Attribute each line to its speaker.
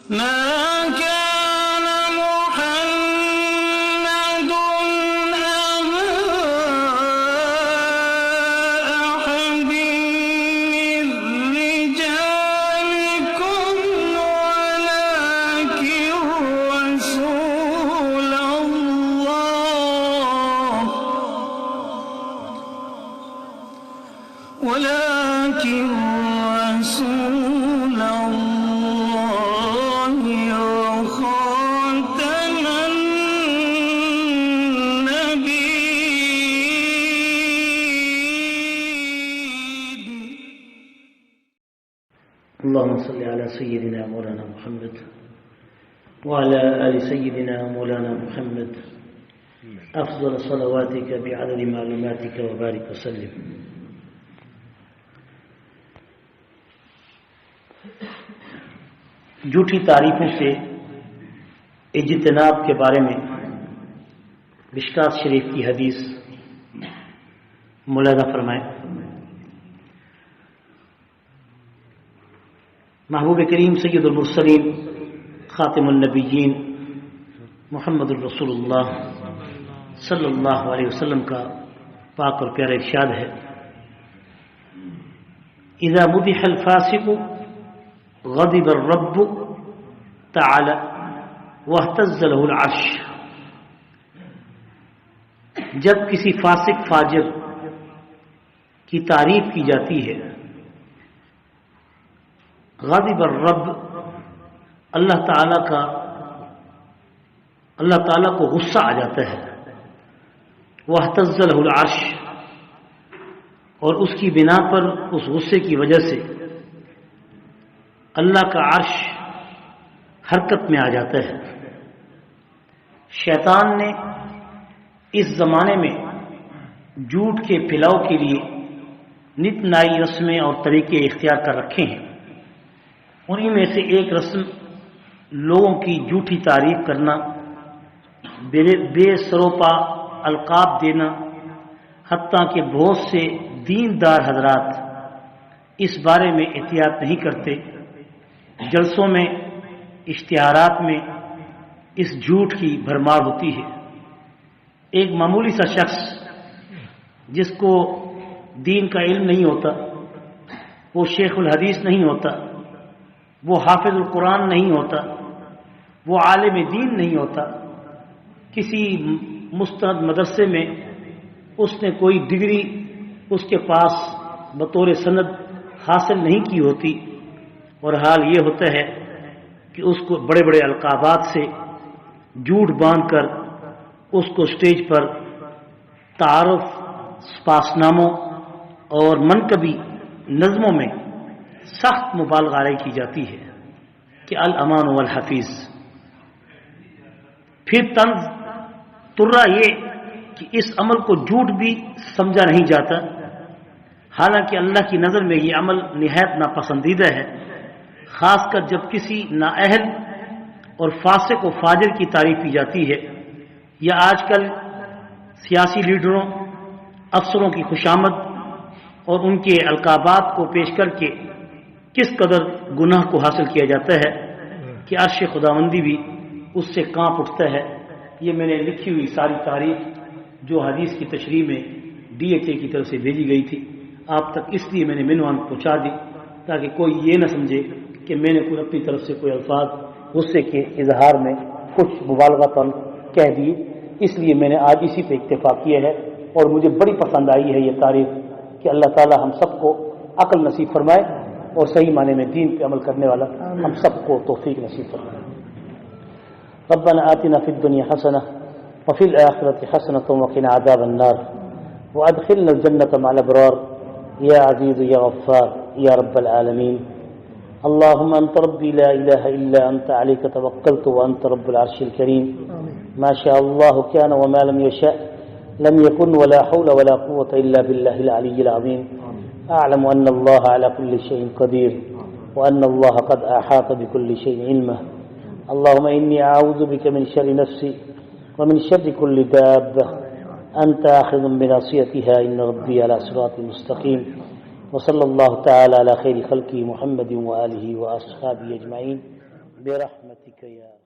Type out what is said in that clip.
Speaker 1: ما كان محمد أبا أحد من رجالكم ولكن رسول الله وخاتم النبيين.
Speaker 2: اللهم صل على سيدنا مولانا محمد وعلى آل سيدنا مولانا محمد أفضل صلواتك بعدد معلوماتك وبارك وسلم. جھوٹی تعریفوں سے اجتناب کے بارے میں مشکات شریف کی حدیث ملاحظہ فرمائیں. محبوب کریم سید المرسلین خاتم النبیین محمد الرسول اللہ صلی اللہ علیہ وسلم کا پاک اور پیارا ارشاد ہے: اذا مدح الفاسق غضب الرب تعالی واہتز له العرش. جب کسی فاسق فاجر کی تعریف کی جاتی ہے، غضب الرب، اللہ تعالیٰ کو غصہ آ جاتا ہے. واہتز له العرش، اور اس کی بنا پر، اس غصے کی وجہ سے اللہ کا عرش حرکت میں آ جاتا ہے. شیطان نے اس زمانے میں جھوٹ کے پھیلاؤ کے لیے نت نئی رسمیں اور طریقے اختیار کر رکھے ہیں. انہی میں سے ایک رسم لوگوں کی جھوٹی تعریف کرنا، بے سروپا القاب دینا. حتیٰ کہ بہت سے دیندار حضرات اس بارے میں احتیاط نہیں کرتے. جلسوں میں، اشتہارات میں اس جھوٹ کی بھرمار ہوتی ہے. ایک معمولی سا شخص جس کو دین کا علم نہیں ہوتا، وہ شیخ الحدیث نہیں ہوتا، وہ حافظ القرآن نہیں ہوتا، وہ عالم دین نہیں ہوتا، کسی مستند مدرسے میں اس نے کوئی ڈگری اس کے پاس بطور سند حاصل نہیں کی ہوتی، اور حال یہ ہوتا ہے کہ اس کو بڑے بڑے القابات سے جھوٹ باندھ کر اس کو سٹیج پر تعارف، سپاسناموں اور منقبی نظموں میں سخت مبالغہ آرائی کی جاتی ہے کہ الامان والحفیظ. پھر طنز ترا یہ کہ اس عمل کو جھوٹ بھی سمجھا نہیں جاتا، حالانکہ اللہ کی نظر میں یہ عمل نہایت ناپسندیدہ ہے، خاص کر جب کسی نااہل اور فاسق و فاجر کی تعریف کی جاتی ہے. یا آج کل سیاسی لیڈروں، افسروں کی خوشامد اور ان کے القابات کو پیش کر کے کس قدر گناہ کو حاصل کیا جاتا ہے کہ عرش خداوندی بھی اس سے کانپ اٹھتا ہے. یہ میں نے لکھی ہوئی ساری تعریف جو حدیث کی تشریح میں DHA کی طرف سے بھیجی گئی تھی آپ تک اس لیے میں نے عنوان پہنچا دی تاکہ کوئی یہ نہ سمجھے کہ میں نے کوئی اپنی طرف سے کوئی الفاظ غصے کے اظہار میں کچھ مبالغہ تن کہہ دیے. اس لیے میں نے آج اسی پہ اکتفا کیا ہے، اور مجھے بڑی پسند آئی ہے یہ تعریف کہ اللہ تعالی ہم سب کو عقل نصیب فرمائے اور صحیح معنی میں دین پہ عمل کرنے والا ہم سب کو توفیق نصیب فرمائے. ربنا آتنا فی الدنیا حسنہ وفی الآخرۃ حسنۃ وقنا عذاب النار وادخلنا الجنۃ مع الابرار یا عزیز یا غفار یا رب العالمین. اللهم أنت ربي لا إله إلا أنت عليك توكلت وأنت رب العرش الكريم. ما شاء الله كان وما لم يشاء لم يكن ولا حول ولا قوة إلا بالله العلي العظيم. أعلم أن الله على كل شيء قدير وأن الله قد أحاط بكل شيء علما. اللهم إني أعوذ بك من شر نفسي ومن شر كل دابة أنت آخذ بناصيتها إن ربي على صراط مستقيم. وصلى الله تعالى على خير خلقه محمد وآله وأصحابه أجمعين برحمتک یا